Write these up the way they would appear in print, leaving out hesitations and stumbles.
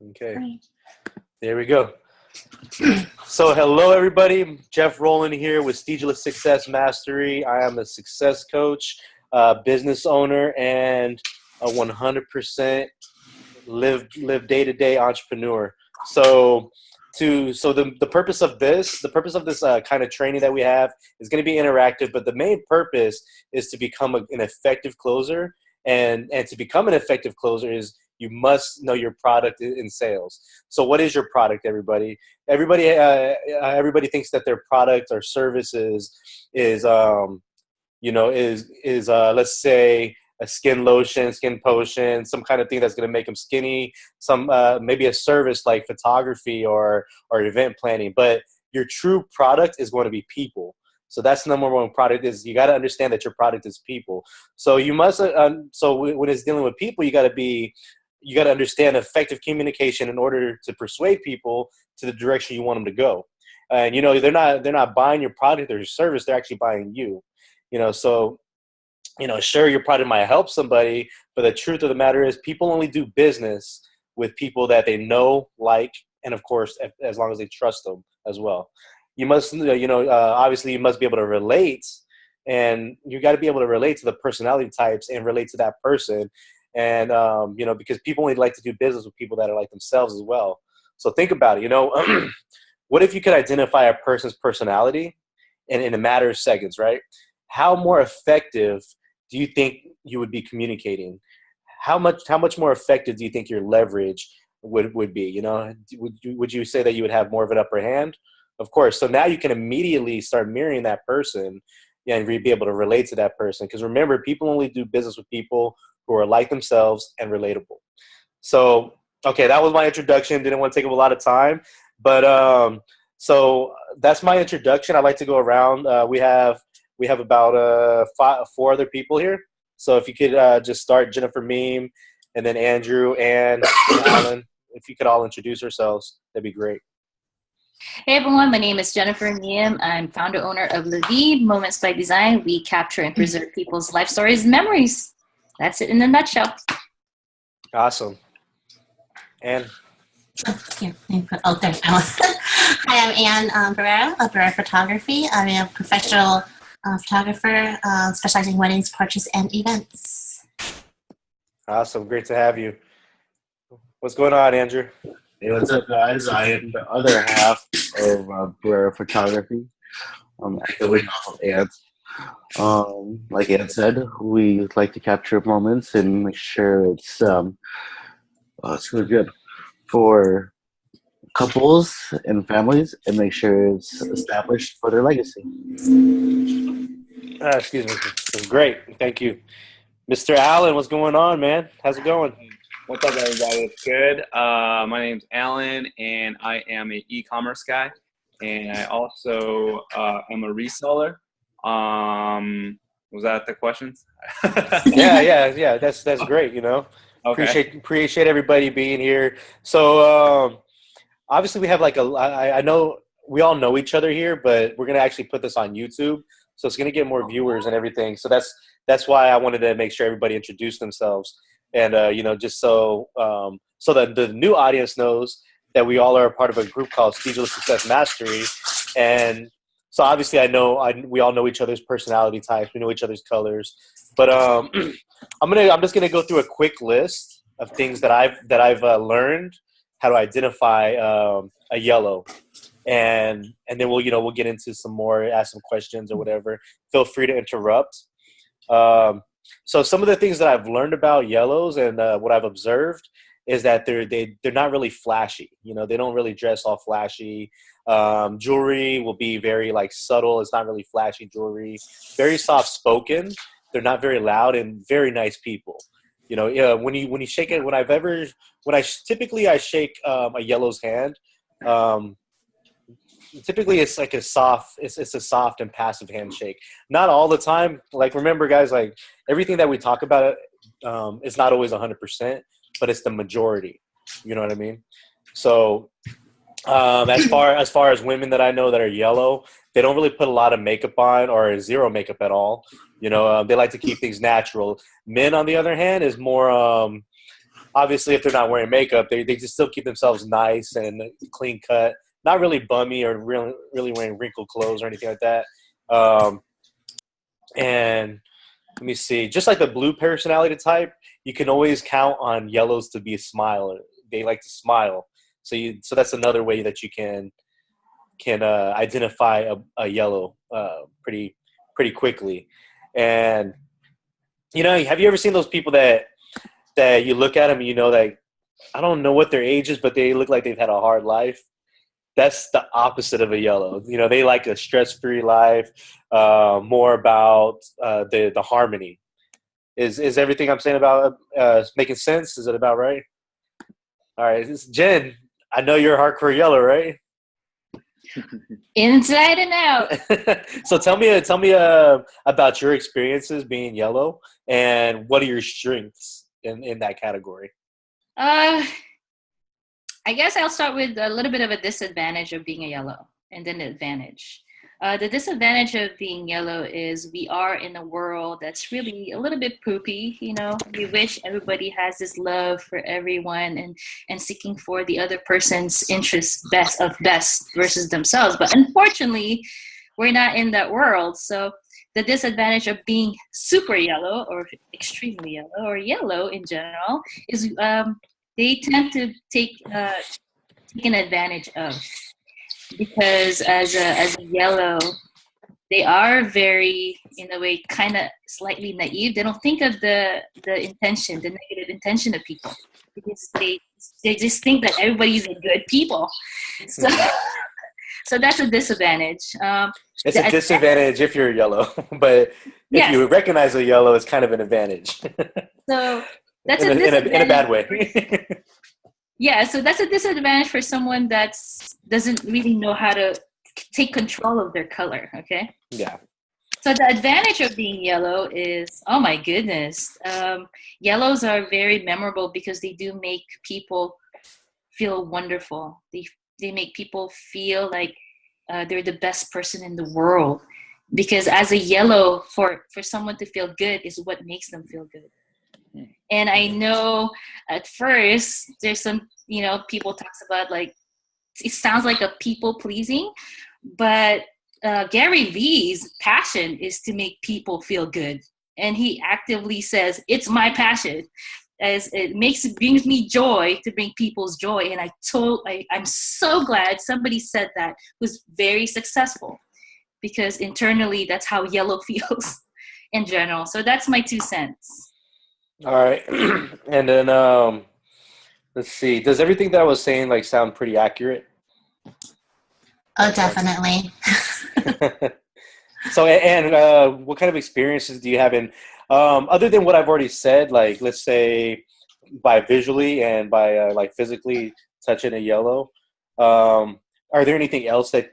Okay, Great. there we go. So hello everybody, Jeff Rowland here with Stegela Success Mastery. I am a success coach, business owner, and a 100% live day-to-day entrepreneur. So the purpose of this kind of training that we have is going to be interactive, but the main purpose is to become an effective closer. And to become an effective closer is you must know your product in sales. So what is your product, everybody? Everybody thinks that their product or services is let's say a skin lotion, skin potion, some kind of thing that's going to make them skinny, some maybe a service like photography or event planning. But your true product is going to be people. So that's the number one product is you got to understand that your product is people. So you must when it's dealing with people, you got to understand effective communication in order to persuade people to the direction you want them to go. And they're not buying your product or your service, they're actually buying you. Sure, your product might help somebody, but the truth of the matter is people only do business with people that they know, like, and of course, as long as they trust them as well. You must, obviously you must be able to relate, and you got to be able to relate to the personality types and relate to that person. And, because people only like to do business with people that are like themselves as well. So think about it, what if you could identify a person's personality in a matter of seconds, right? How more effective do you think you would be communicating? How much more effective do you think your leverage would be? Would you say that you would have more of an upper hand? Of course. So now you can immediately start mirroring that person and be able to relate to that person. Because remember, people only do business with people who are like themselves and relatable. So, okay, that was my introduction. Didn't want to take up a lot of time. But so that's my introduction. I'd like to go around. We have about four other people here. So if you could just start, Jennifer Meme, and then Andrew and Alan. If you could all introduce yourselves, that'd be great. Hey everyone, my name is Jennifer Niem. I'm founder owner of Levi Moments by Design. We capture and preserve people's life stories and memories. That's it in a nutshell. Awesome. And Thanks, Alan. Hi, I'm Anne Barrera of Barrera Photography. I'm a professional photographer specializing in weddings, portraits, and events. Awesome. Great to have you. What's going on, Andrew? Hey, what's up, guys? I am the other half of Barrera Photography. I'm going off of Ant. Like Ant said, we like to capture moments and make sure it's really good for couples and families, and make sure it's established for their legacy. Excuse me. That's great. Thank you. Mr. Allen, what's going on, man? How's it going? What's up, everybody? It's good. My name's Alan, and I am an e-commerce guy, and I also am a reseller. Was that the questions? Yeah. That's great. Okay. Appreciate everybody being here. So obviously we have I know we all know each other here, but we're gonna actually put this on YouTube, so it's gonna get more viewers and everything. So that's why I wanted to make sure everybody introduced themselves. And, just so that the new audience knows that we all are a part of a group called Skillset Success Mastery. And so obviously we all know each other's personality types. We know each other's colors. But I'm just going to go through a quick list of things that I've learned how to identify a yellow. And then we'll get into some more, ask some questions or whatever. Feel free to interrupt. So some of the things that I've learned about yellows and what I've observed is that they're not really flashy. They don't really dress all flashy. Jewelry will be very subtle. It's not really flashy jewelry. Very soft spoken. They're not very loud and very nice people. When you shake it, typically I shake a yellow's hand. Typically it's a soft and passive handshake. Not all the time. Remember guys, everything that we talk about is not always 100%, but it's the majority. You know what I mean? So as far as women that I know that are yellow, they don't really put a lot of makeup on or zero makeup at all. They like to keep things natural. Men, on the other hand, is more obviously if they're not wearing makeup, they just still keep themselves nice and clean cut, not really bummy or really wearing wrinkled clothes or anything like that. And let me see, just like the blue personality type, you can always count on yellows to be a smiler. They like to smile. So that's another way that you can identify a yellow pretty quickly. And have you ever seen those people that you look at them and that I don't know what their age is, but they look like they've had a hard life? That's the opposite of a yellow. They like a stress-free life, more about the harmony. Is everything I'm saying about making sense? Is it about right? All right, Jen, I know you're a hardcore yellow, right? Inside and out. So tell me about your experiences being yellow, and what are your strengths in that category? I guess I'll start with a little bit of a disadvantage of being a yellow, and then the advantage. The disadvantage of being yellow is we are in a world that's really a little bit poopy. We wish everybody has this love for everyone and seeking for the other person's interests best versus themselves. But unfortunately, we're not in that world. So the disadvantage of being super yellow or extremely yellow or yellow in general is they tend to take taken advantage of, because as a yellow, they are very, in a way, kind of slightly naive. They don't think of the intention, the negative intention of people, because they just think that everybody's a good people. So that's a disadvantage. It's a disadvantage if you're yellow, but if you recognize a yellow, it's kind of an advantage. So that's in a bad way. Yeah, so that's a disadvantage for someone that doesn't really know how to take control of their color, okay? Yeah. So the advantage of being yellow is, oh my goodness, yellows are very memorable because they do make people feel wonderful. They make people feel like they're the best person in the world, because as a yellow, for someone to feel good is what makes them feel good. And I know at first there's some, people talks about like, it sounds like a people pleasing, but Gary Vee's passion is to make people feel good. And he actively says, it's my passion, as it brings me joy to bring people's joy. And I'm so glad somebody said that, who's very successful, because internally that's how yellow feels in general. So that's my 2 cents. All right. And then let's see. Does everything that I was saying sound pretty accurate? Oh, definitely. So, and what kind of experiences do you have in, other than what I've already said, let's say by visually and by physically touching a yellow, are there anything else that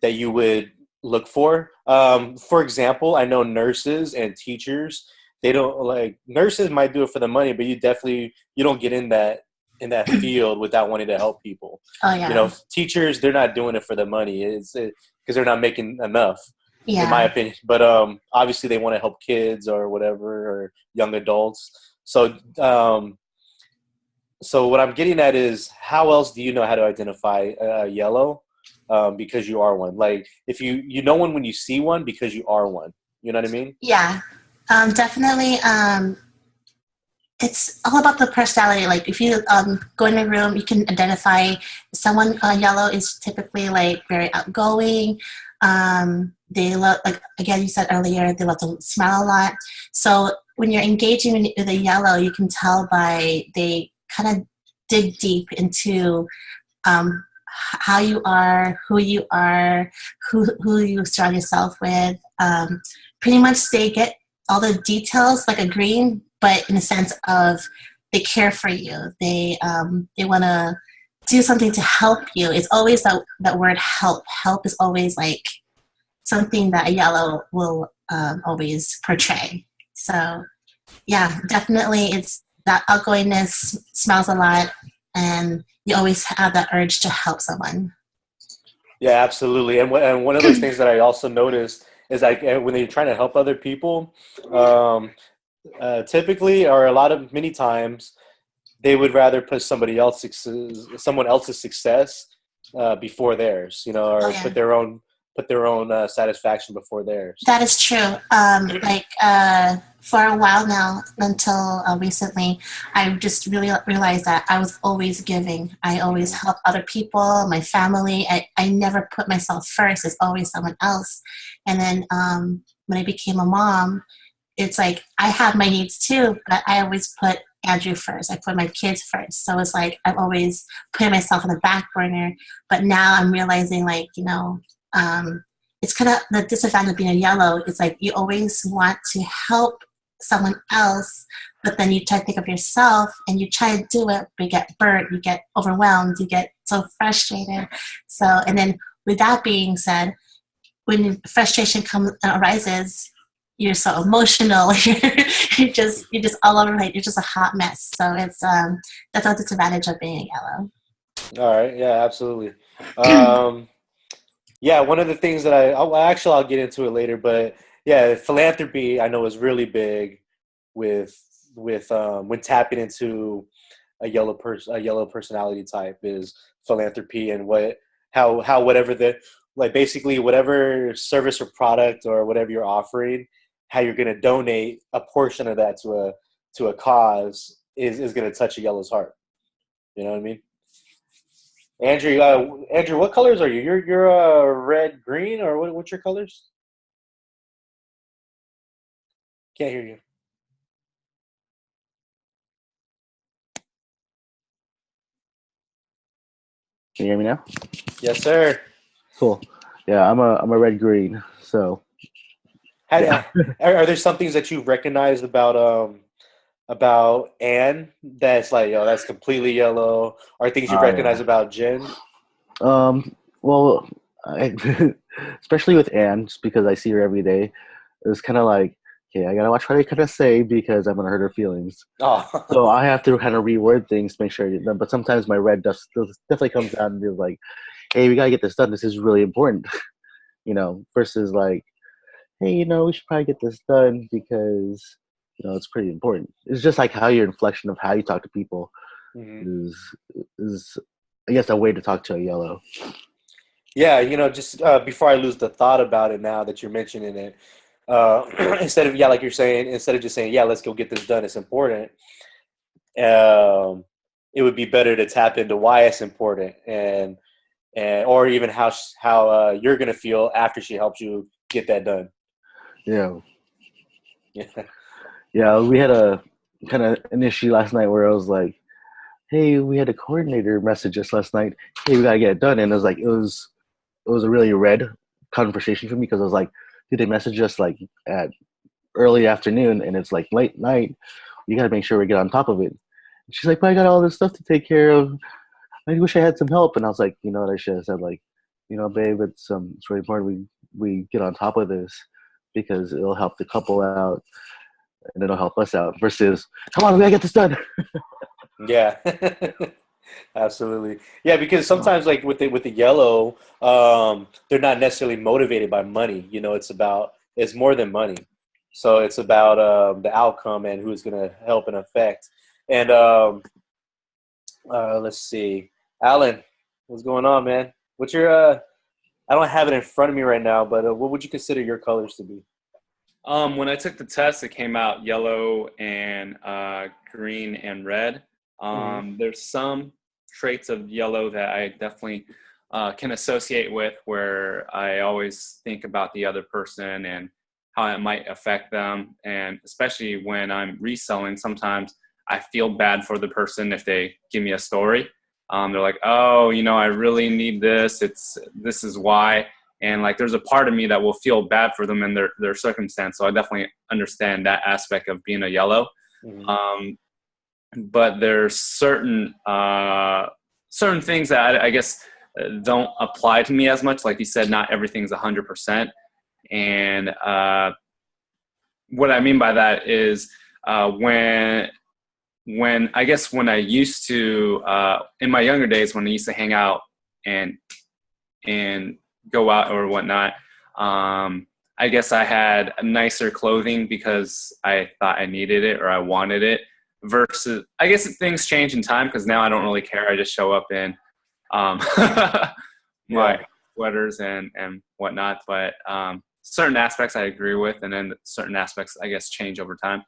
you would look for? For example, I know nurses and teachers, they don't nurses might do it for the money, but you don't get in that field without wanting to help people. Oh yeah. Teachers, they're not doing it for the money. It's because they're not making enough, Yeah. in my opinion. But obviously they want to help kids or whatever, or young adults. So so what I'm getting at is, how else do you know how to identify yellow? Because you are one. If you know one when you see one, because you are one. You know what I mean? Yeah. Definitely. It's all about the personality. If you go in a room, you can identify someone. Yellow is typically very outgoing. They love, again, you said earlier, they love to smile a lot. So when you're engaging with a yellow, you can tell by they kind of dig deep into how you are, who you you surround yourself with. Pretty much they get all the details like a green, but in a sense of they care for you. They want to do something to help you. It's always that word help. Help is always something that a yellow will always portray. So yeah, definitely it's that outgoingness, smiles a lot, and you always have that urge to help someone. Yeah, absolutely. And one of those things that I also noticed is when you're trying to help other people, Typically, or many times, they would rather put someone else's success before theirs, Oh or yeah. put their own satisfaction before theirs. That is true. For a while now, until recently, I just really realized that I was always giving. I always help other people, my family. I never put myself first. It's always someone else. And then when I became a mom, it's like I have my needs too, but I always put Andrew first. I put my kids first. So it's like I'm always putting myself on the back burner. But now I'm realizing, like, it's kind of the disadvantage of being a yellow. It's like you always want to help someone else, but then you try to think of yourself and you try to do it, but you get burnt, you get overwhelmed, you get so frustrated. So, and then with that being said, when frustration arises, you're so emotional. you're just all over, like you're just a hot mess. So it's that's a disadvantage of being a yellow. All right. Yeah, absolutely. Yeah, one of the things that I'll get into it later, but yeah, philanthropy I know is really big with when tapping into a yellow personality type is philanthropy, and how whatever basically whatever service or product or whatever you're offering, how you're going to donate a portion of that to a cause is going to touch a yellow's heart. You know what I mean? Andrew, what colors are you? You're red, green, or what's your colors? Can't hear you. Can you hear me now? Yes, sir. Cool. Yeah, I'm a red green. So Are there some things that you've recognized about Anne that's like, that's completely yellow, or things you've recognized about Jen? Well, especially with Anne, just because I see her every day, it's kind of like, okay, I gotta watch what I kind of say because I'm gonna hurt her feelings. Oh, So I have to kind of reword things to make sure I get done. But sometimes my red dust definitely comes out and be like, hey, we gotta get this done. This is really important, versus like, hey, we should probably get this done because it's pretty important. It's just like how your inflection of how you talk to people is I guess a way to talk to a yellow. yeah. Just before I lose the thought about it, now that you're mentioning it, instead of like you're saying, instead of just saying, yeah, let's go get this done, it's important. It would be better to tap into why it's important, and or even how you're gonna feel after she helps you get that done. Yeah. Yeah. Yeah, we had a kind of an issue last night where I was like, hey, we had a coordinator message us last night. Hey, we gotta get it done. And it was a really red conversation for me because I was like, dude, they message us like at early afternoon and it's like late night. You gotta make sure we get on top of it. And she's like, but I got all this stuff to take care of. I wish I had some help. And I was like, you know what I should have said? Like, babe, it's really important we get on top of this because it'll help the couple out and it'll help us out versus, come on, we gotta get this done. Yeah. Absolutely. Yeah, because sometimes like with the yellow, they're not necessarily motivated by money. It's more than money. So it's about the outcome and who's going to help and affect. And let's see, Alan, what's going on, man? What's your I don't have it in front of me right now, but what would you consider your colors to be? When I took the test, it came out yellow and green and red. There's some traits of yellow that I definitely can associate with, where I always think about the other person and how it might affect them. And especially when I'm reselling, sometimes I feel bad for the person if they give me a story. They're like, oh, I really need this. This is why. And like, there's a part of me that will feel bad for them and their circumstance. So I definitely understand that aspect of being a yellow. But there's certain things that I guess don't apply to me as much. Like you said, not everything's 100%. And what I mean by that is when I used to in my younger days, when I used to hang out and go out or whatnot, I I guess I had nicer clothing because I thought I needed it or I wanted it, versus I guess things change in time because now I don't really care. I just show up in my sweaters and whatnot. But certain aspects I agree with, and then certain aspects I guess change over time.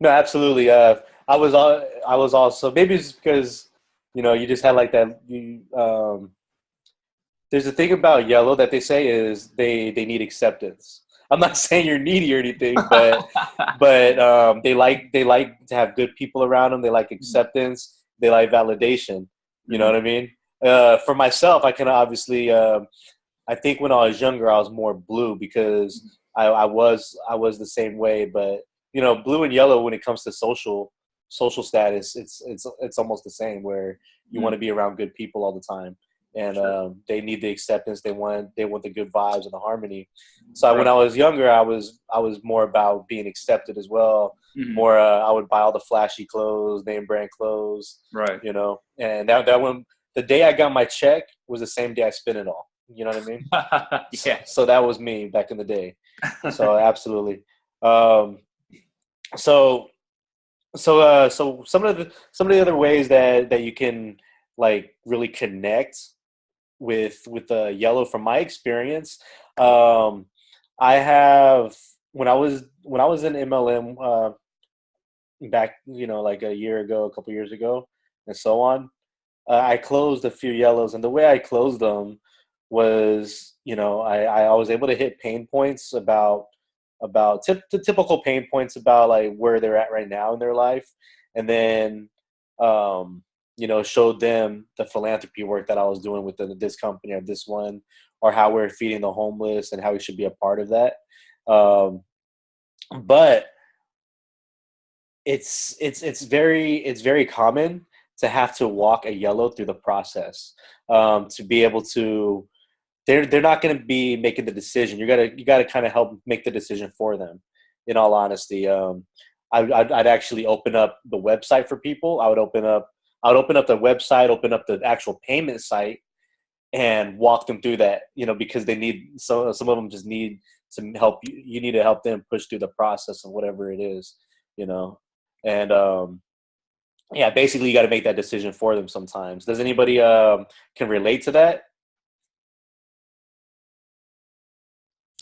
No, absolutely. I was also, maybe it's because, you know, you just had like that. There's a thing about yellow that they say is they need acceptance. I'm not saying you're needy or anything, but they like to have good people around them. They like acceptance. They like validation. You know what I mean? For myself, I can obviously. I think when I was younger, I was more blue because I was the same way. But you know, blue and yellow when it comes to social status, it's almost the same. Where you want to be around good people all the time, and they need the acceptance. They want the good vibes and the harmony. So when I was younger, I was more about being accepted as well. More, I would buy all the flashy clothes, name brand clothes, right? You know, and that one, the day I got my check was the same day I spent it all. You know what I mean? Yeah. So that was me back in the day. So absolutely. So some of the other ways that you can like really connect with the yellow from my experience. I have when I was in MLM back, you know, like a couple years ago, and so on. I closed a few yellows, and the way I closed them was, you know, I was able to hit pain points about the typical pain points about like where they're at right now in their life, and then you know, showed them the philanthropy work that I was doing with this company or this one, or how we're feeding the homeless and how we should be a part of that. But it's very common to have to walk a yellow through the process to be able to. They're not going to be making the decision. You gotta kind of help make the decision for them. In all honesty, I'd actually open up the website for people. I would open up the website, open up the actual payment site, and walk them through that. You know, because they need some of them just need to help you. You need to help them push through the process of whatever it is. You know, and yeah, basically you got to make that decision for them sometimes. Does anybody can relate to that?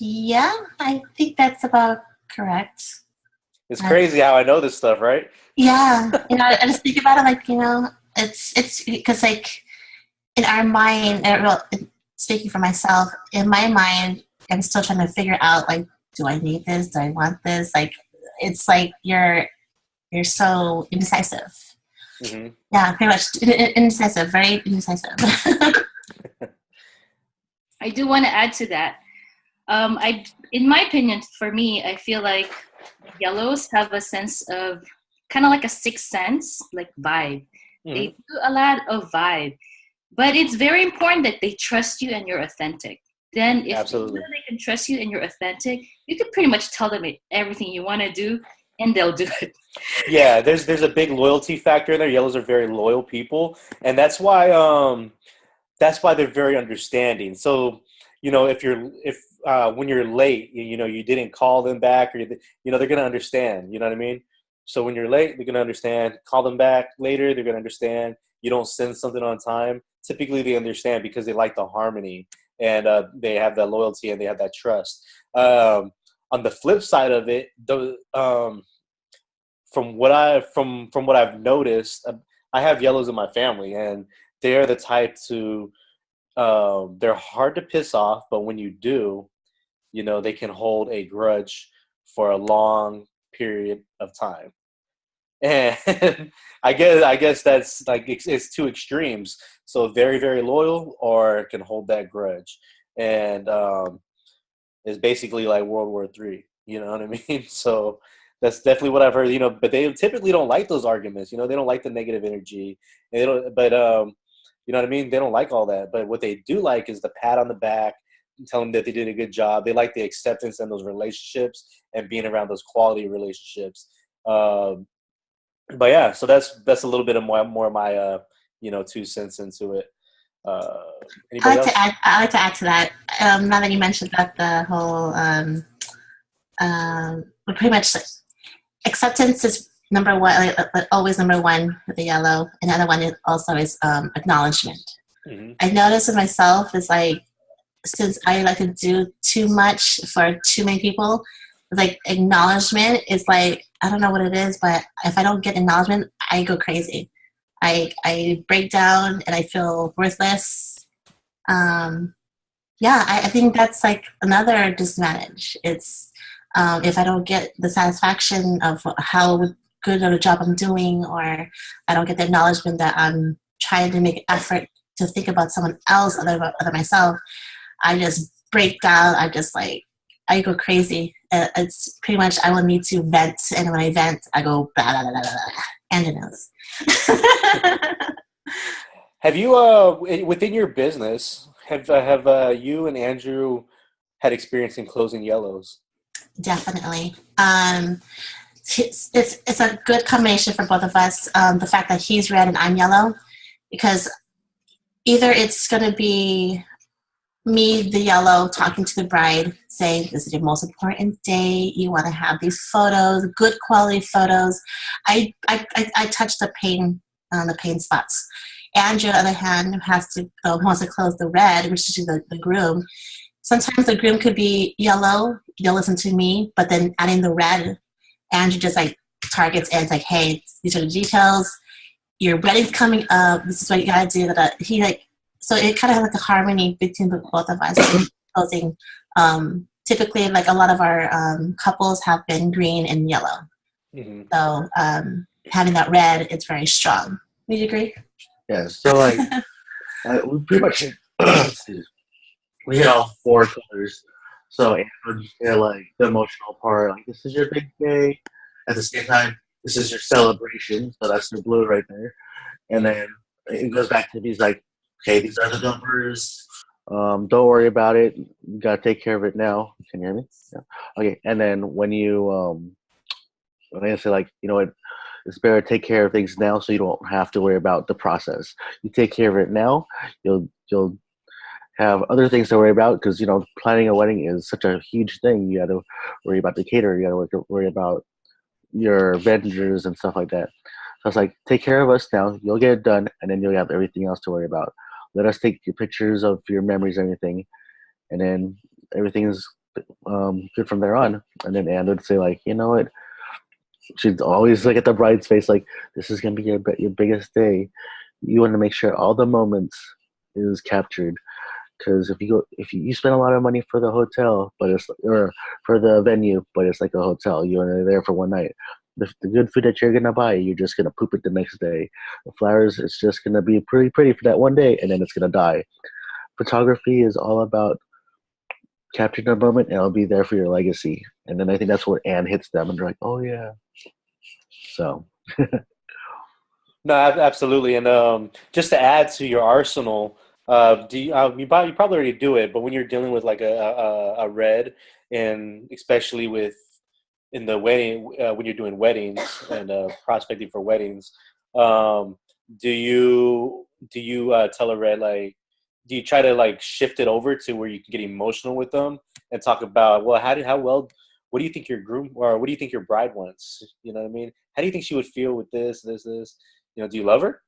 Yeah, I think that's about correct. It's crazy how I know this stuff, right? Yeah, you know, I just think about it like, you know, it's because like in our mind, well, speaking for myself, in my mind, I'm still trying to figure out like, do I need this? Do I want this? Like, it's like you're so indecisive. Mm-hmm. Yeah, pretty much indecisive, very indecisive. I do want to add to that. In my opinion, for me, I feel like yellows have a sense of kind of like a sixth sense, like vibe. Mm-hmm. They do a lot of vibe, but it's very important that they trust you and you're authentic. Then if they can trust you and you're authentic, you can pretty much tell them everything you want to do and they'll do it. Yeah, there's a big loyalty factor in there. Yellows are very loyal people, and that's why they're very understanding. So, you know, when you're late, you know, you didn't call them back, or you know, they're gonna understand. You know what I mean? So when you're late, they're gonna understand. Call them back later, they're gonna understand. You don't send something on time. Typically, they understand because they like the harmony and they have that loyalty and they have that trust. On the flip side of it, from what I've noticed, I have yellows in my family, and they're the type to. They're hard to piss off, but when you do, you know, they can hold a grudge for a long period of time. And I guess that's like it's two extremes. So very, very loyal, or can hold that grudge, and it's basically like World War III. You know what I mean? So that's definitely what I've heard. You know, but they typically don't like those arguments. You know, they don't like the negative energy. And they don't. But you know what I mean? They don't like all that. But what they do like is the pat on the back, tell them that they did a good job. They like the acceptance in those relationships and being around those quality relationships. But yeah, so that's a little bit of more of my you know, 2 cents into it. Anybody else? I like to add to that. Now that you mentioned that the whole But pretty much like, acceptance is number one, like, always number one with the yellow. Another one is also is acknowledgement. Mm-hmm. I noticed with myself is like, since I like to do too much for too many people, like acknowledgement is like, I don't know what it is, but if I don't get acknowledgement, I go crazy. I break down and I feel worthless. Yeah, I think that's like another disadvantage. It's if I don't get the satisfaction of how good of a job I'm doing, or I don't get the acknowledgement that I'm trying to make an effort to think about someone else other than myself, I just break down. I just like, I go crazy. It's pretty much I will need to vent, and when I vent, I go blah blah blah blah blah. And the nose. Have you within your business have you and Andrew had experience in closing yellows? Definitely. It's a good combination for both of us. The fact that he's red and I'm yellow, because either it's going to be me, the yellow, talking to the bride, saying this is your most important day. You want to have these photos, good quality photos. I touch the pain spots. Andrew, on the other hand, wants to close the red, which is the groom. Sometimes the groom could be yellow. You'll listen to me, but then adding the red, Andrew just like targets and it's like, hey, these are the details. Your wedding's coming up. This is what you gotta do. He like, so it kind of has like a harmony between the both of us. Closing. Typically, like a lot of our couples have been green and yellow. Mm-hmm. So having that red, it's very strong. Would you agree? Yeah. So like, we pretty much we hit all four colors. So Andrew hit like the emotional part. Like, this is your big day. At the same time, this is your celebration. So that's the blue right there. And then it goes back to these like, okay, these are the numbers. Don't worry about it. You gotta take care of it now. Can you hear me? Yeah. Okay. And then when I say like, you know what, it's better to take care of things now so you don't have to worry about the process. You take care of it now, you'll have other things to worry about, because you know planning a wedding is such a huge thing. You got to worry about the caterer. You got to worry about your vendors and stuff like that. So it's like, take care of us now. You'll get it done, and then you'll have everything else to worry about. Let us take your pictures of your memories and everything, and then everything is good from there on. And then Anne would say like, you know what? She'd always look at the bride's face like, this is gonna be your biggest day. You want to make sure all the moments is captured. Because if you spend a lot of money for the hotel, or for the venue, but it's like a hotel, you're only there for one night. The good food that you're gonna buy, you're just gonna poop it the next day. The flowers, it's just gonna be pretty for that one day, and then it's gonna die. Photography is all about capturing the moment, and it'll be there for your legacy. And then I think that's where Anne hits them, and they're like, oh yeah. So. No, absolutely. And just to add to your arsenal. You probably already do it, but when you're dealing with like a red, and especially in the wedding, when you're doing weddings and prospecting for weddings, do you tell a red, like, do you try to like shift it over to where you can get emotional with them and talk about, well, what do you think your groom, or what do you think your bride wants? You know what I mean? How do you think she would feel with this? You know, do you love her?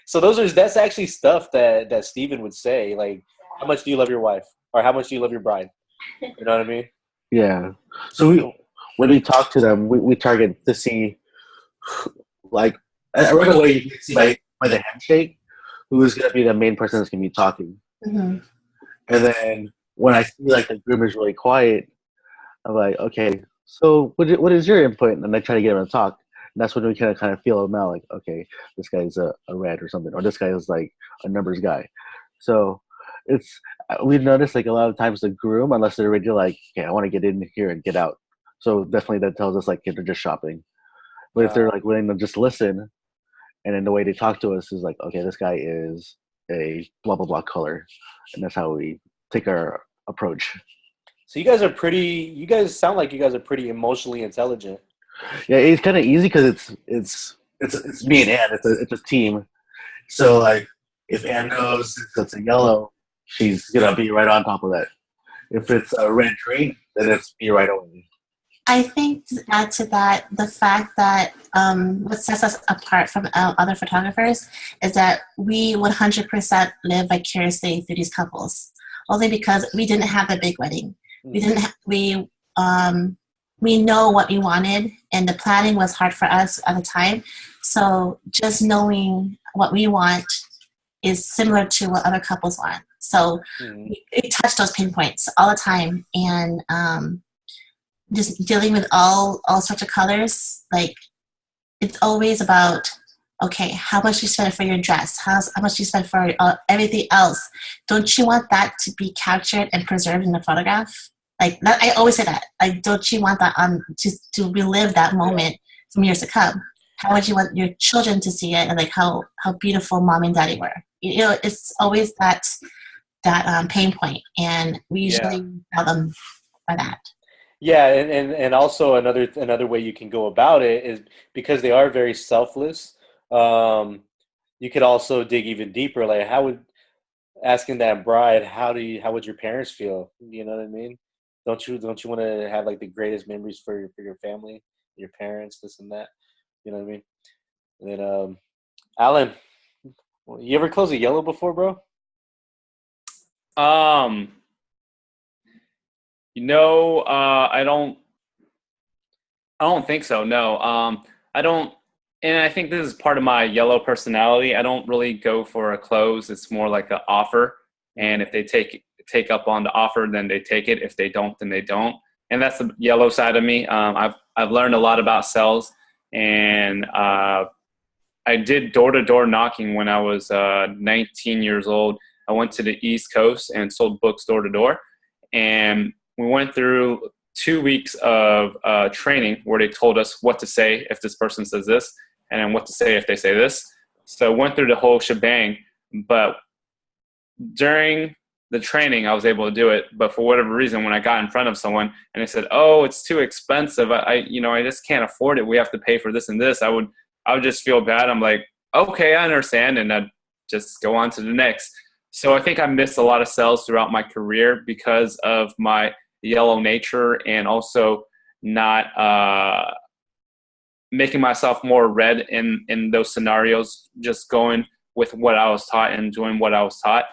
So that's actually stuff that Steven would say, like, how much do you love your wife, or how much do you love your bride? You know what I mean? Yeah. So when we talk to them, we target to see, like, right away you can see by the handshake who is going to be the main person that's going to be talking. Mm-hmm. And then when I see like the groom is really quiet, I'm like, okay, so what is your input? And I try to get him to talk. And that's when we kind of feel them out, like, okay, this guy's a red or something, or this guy is like a numbers guy. So we've noticed like a lot of times the groom, unless they're already like, okay, I want to get in here and get out. So definitely that tells us like they're just shopping. But if they're like willing to just listen, and then the way they talk to us is like, okay, this guy is a blah blah blah color, and that's how we take our approach. So you guys sound like you guys are pretty emotionally intelligent. Yeah, it's kind of easy because it's me and Anne. It's a team. So like, if Anne knows it's a yellow, she's gonna be right on top of that. If it's red green, then it's me right away. I think to add to that, the fact that what sets us apart from other photographers is that we 100% live vicariously through these couples. Only because we didn't have a big wedding. We know what we wanted, and the planning was hard for us at the time. So just knowing what we want is similar to what other couples want. So we touch those pinpoints all the time, and just dealing with all sorts of colors. Like, it's always about, okay, how much you spend for your dress? How much you spend for everything else? Don't you want that to be captured and preserved in the photograph? Like, I always say that. Like, don't you want that to relive that moment from years to come? How would you want your children to see it, and like how beautiful mom and daddy were? You know, it's always that pain point, and we usually tell them by that. Yeah, and also another way you can go about it is, because they are very selfless. You could also dig even deeper. Like, asking that bride, how would your parents feel? You know what I mean? Don't you want to have like the greatest memories for your family, your parents, this and that? You know what I mean? And then Alan, you ever close a yellow before, bro? I don't think so. No. I don't, and I think this is part of my yellow personality. I don't really go for a close. It's more like an offer. And if they take up on the offer, then they take it. If they don't, then they don't. And that's the yellow side of me. I've learned a lot about sales, and I did door-to-door knocking when I was 19 years old. I went to the East Coast and sold books door-to-door. And we went through 2 weeks of training where they told us what to say if this person says this, and then what to say if they say this. So went through the whole shebang. But during the training, I was able to do it. But for whatever reason, when I got in front of someone and they said, "Oh, it's too expensive. I just can't afford it. We have to pay for this and this," I would just feel bad. I'm like, okay, I understand. And I'd just go on to the next. So I think I missed a lot of sales throughout my career because of my yellow nature, and also not making myself more red in those scenarios, just going with what I was taught and doing what I was taught.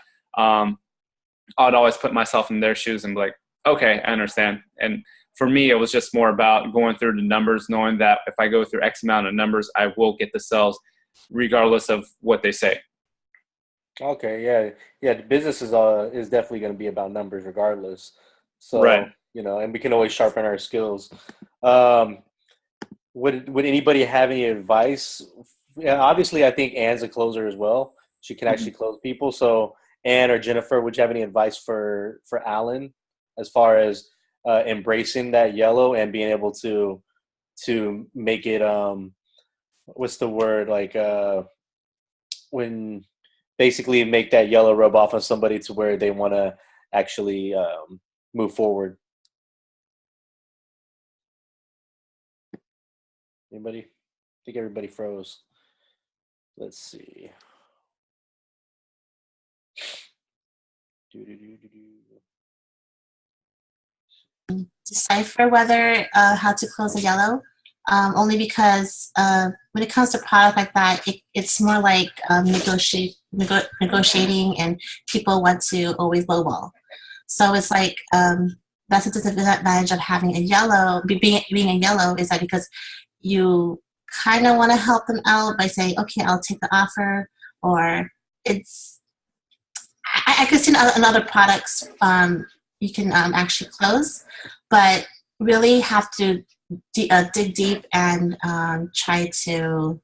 I'd always put myself in their shoes and be like, okay, I understand. And for me, it was just more about going through the numbers, knowing that if I go through X amount of numbers, I will get the sales regardless of what they say. Okay, yeah. The business is definitely going to be about numbers regardless. So, right. And we can always sharpen our skills. Would anybody have any advice? Yeah, obviously, I think Anne's a closer as well. She can actually close people. So, Anne or Jennifer, would you have any advice for Alan as far as embracing that yellow and being able to make it what's the word, like when basically make that yellow rub off on somebody to where they want to actually move forward? Anybody? I think everybody froze. Let's see. Decipher whether how to close a yellow, only because when it comes to product like that, it's more like negotiating, and people want to always lowball. So it's like that's a disadvantage of having a yellow, being a yellow, is that because you kind of want to help them out by saying, okay, I'll take the offer, or I could see in other products you can actually close, but really have to dig deep and try to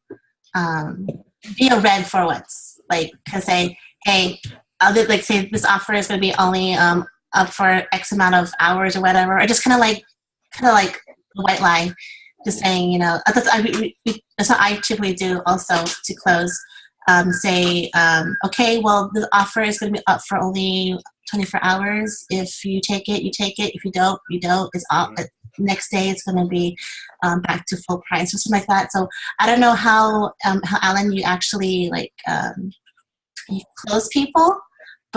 be a red for once. Like, cause say, hey, like say this offer is going to be only up for X amount of hours or whatever, or just kind of like a white lie, just saying, that's what I typically do also to close. Say, okay, well, the offer is going to be up for only 24 hours. If you take it, you take it. If you don't, you don't. It's all. Next day, it's going to be back to full price or something like that. So I don't know how Alan, you actually you close people,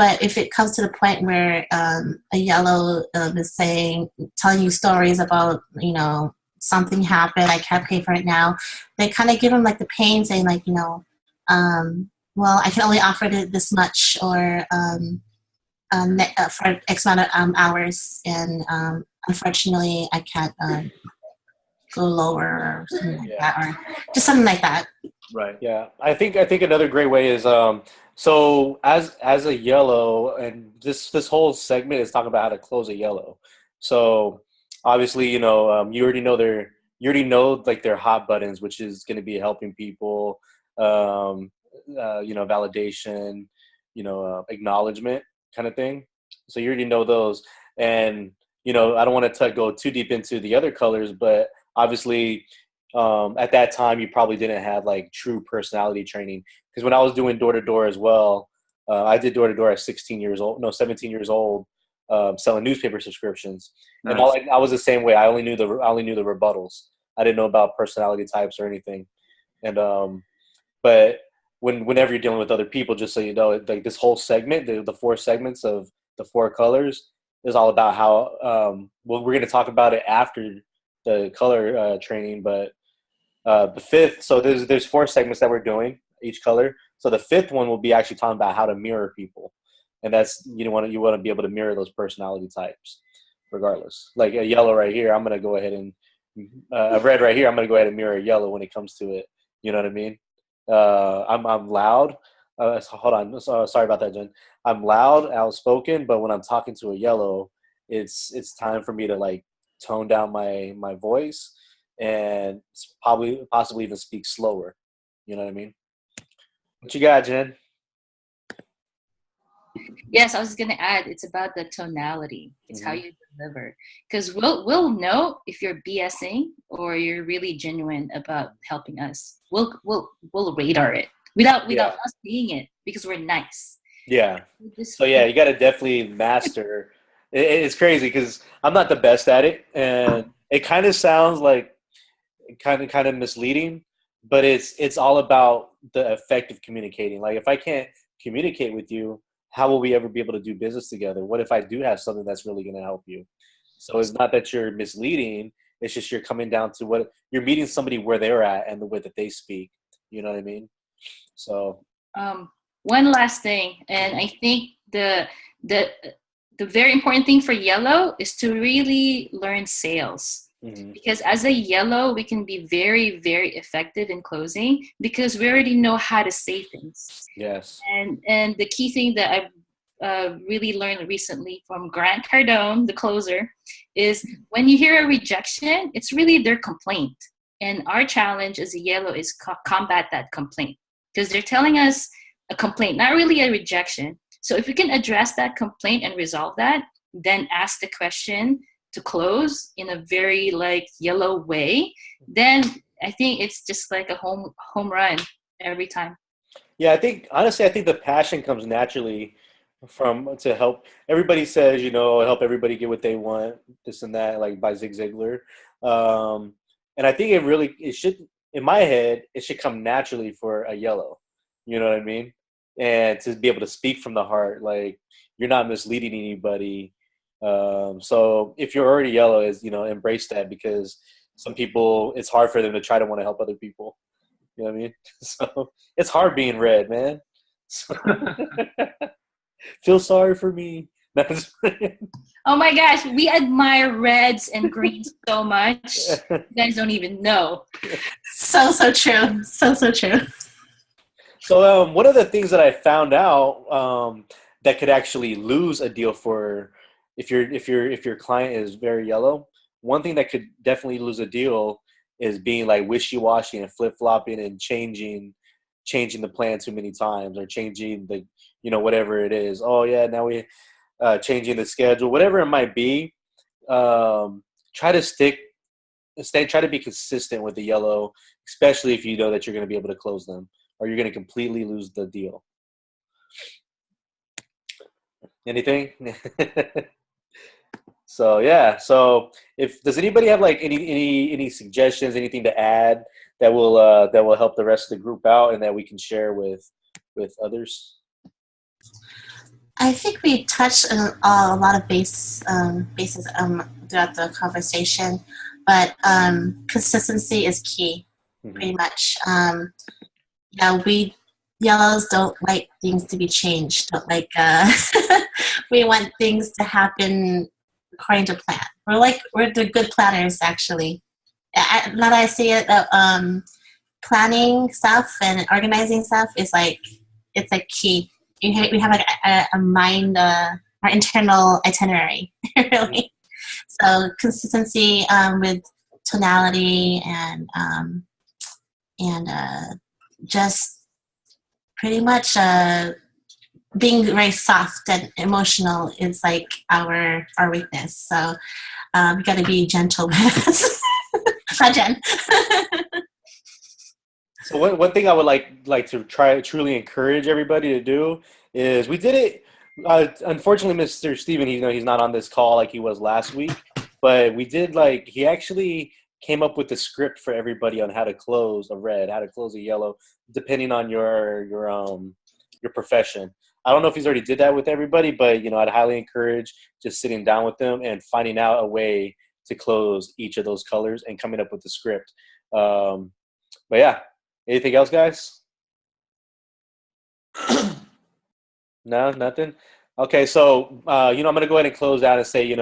But if it comes to the point where a yellow is telling you stories about, you know, something happened, I can't pay for it now, they kind of give them like the pain, saying like, you know, well, I can only offer this much, or for X amount of hours, and unfortunately, I can't go lower, or something like that, or just something like that. Right. Yeah. I think another great way is so as a yellow, and this whole segment is talking about how to close a yellow. So obviously, you know, you already know like their hot buttons, which is going to be helping people, you know, validation, you know, acknowledgement kind of thing. So you already know those, and you know, I don't want to go too deep into the other colors, but obviously at that time you probably didn't have like true personality training, because when I was doing door-to-door as well, I did door-to-door at 17 years old, selling newspaper subscriptions. Nice. And I was the same way. I only knew the rebuttals. I didn't know about personality types or anything. And but whenever you're dealing with other people, just so you know, like this whole segment, the 4 segments of the 4 colors is all about how well, we're going to talk about it after the color training, but the 5th, so there's 4 segments that we're doing each color. So the 5th one will be actually talking about how to mirror people, and that's you want to be able to mirror those personality types, regardless. Like a yellow right here, I'm gonna go ahead and a red right here, I'm gonna go ahead and mirror a yellow when it comes to it. You know what I mean? I'm loud. Hold on, sorry about that, Jen. I'm loud, outspoken, but when I'm talking to a yellow, it's time for me to like tone down my voice and possibly even speak slower. You know what I mean? What you got, Jen? Yes, I was going to add, it's about the tonality. It's how you deliver. Because we'll know if you're BSing or you're really genuine about helping us. We'll radar it without us seeing it, because we're nice. Yeah. So yeah, you got to definitely master. It's crazy because I'm not the best at it, and it kind of sounds like kind of misleading, but it's all about the effect of communicating. Like if I can't communicate with you, how will we ever be able to do business together? What if I do have something that's really going to help you? So it's not that you're misleading, it's just you're coming down to what you're meeting somebody where they're at and the way that they speak. You know what I mean? So one last thing, and I think the very important thing for yellow is to really learn sales. Because as a yellow, we can be very, very effective in closing because we already know how to say things. Yes. And the key thing that I've really learned recently from Grant Cardone, the closer, is when you hear a rejection, it's really their complaint. And our challenge as a yellow is combat that complaint, because they're telling us a complaint, not really a rejection. So if we can address that complaint and resolve that, then ask the question to close in a very like yellow way, then I think it's just like a home run every time. Yeah, I think the passion comes naturally to help. Everybody says, you know, help everybody get what they want, this and that, like by Zig Ziglar. And I think it should, in my head, it should come naturally for a yellow. You know what I mean? And to be able to speak from the heart, like you're not misleading anybody. So if you're already yellow, is, you know, embrace that, because some people, it's hard for them to try to want to help other people. You know what I mean? So it's hard being red, man. So, feel sorry for me. Oh my gosh, we admire reds and greens so much. You guys don't even know. So true. So true. So one of the things that I found out that could actually lose a deal for if your client is very yellow, one thing that could definitely lose a deal is being like wishy-washy and flip-flopping and changing the plan too many times, or changing the, you know, whatever it is. Oh yeah, now we changing the schedule, whatever it might be. Try to be consistent with the yellow, especially if you know that you're going to be able to close them, or you're going to completely lose the deal. Anything? So yeah. So does anybody have like any suggestions, anything to add that will help the rest of the group out and that we can share with others? I think we touched on a lot of bases throughout the conversation, but consistency is key, pretty much. Yeah, we yellows don't like things to be changed. Don't like we want things to happen according to plan. We're the good planners, actually. Now that I see it, planning stuff and organizing stuff is like it's like key. We have like a mind, our internal itinerary, really. So consistency with tonality and just pretty much being very soft and emotional is like our weakness. So we got to be gentle with us. Not Jen. So one thing I would like to try truly encourage everybody to do is we did it. Unfortunately, Mr. Steven, he's not on this call like he was last week, but we did he actually came up with the script for everybody on how to close a red, how to close a yellow, depending on your profession. I don't know if he's already did that with everybody, but I'd highly encourage just sitting down with them and finding out a way to close each of those colors and coming up with the script. But yeah. Anything else, guys? No, nothing? Okay, so, I'm going to go ahead and close out and say,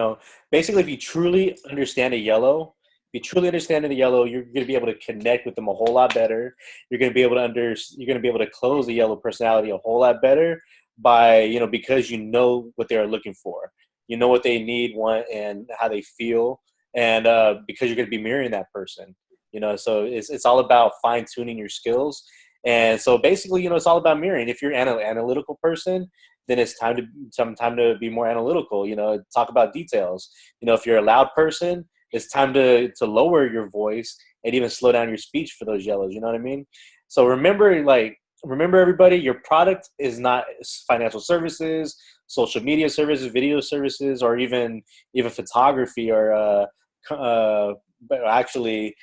basically, if you truly understand a yellow, you're going to be able to connect with them a whole lot better. You're going to be able to close the yellow personality a whole lot better by, because you know what they are looking for. You know what they need, want, and how they feel, and because you're going to be mirroring that person. So it's all about fine tuning your skills. And so basically, it's all about mirroring. If you're an analytical person, then it's time to be more analytical, talk about details. If you're a loud person, it's time to lower your voice and even slow down your speech for those yellows. You know what I mean? So remember everybody, your product is not financial services, social media services, video services, or even photography or actually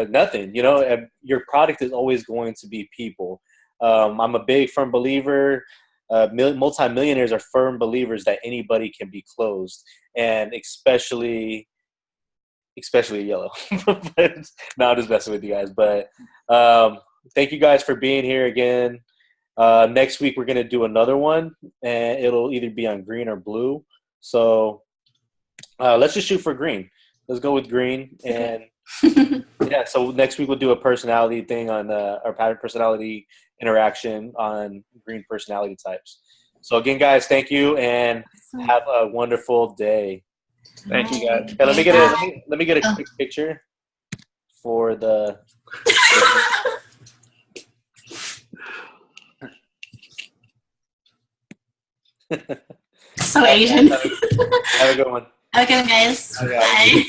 nothing. Your product is always going to be people. I'm a big firm believer. Multi-millionaires are firm believers that anybody can be closed, and especially yellow. But, no, I'm just messing with you guys. But thank you guys for being here again. Next week we're gonna do another one, and it'll either be on green or blue. So let's just shoot for green. Let's go with green. And yeah, so next week we'll do a personality thing on our pattern personality interaction on green personality types. So again, guys, thank you and have a wonderful day. Thank you, guys. Hey, let me get a quick picture for the. So Asian. Have a good one. Have a good one, guys. Okay. Bye.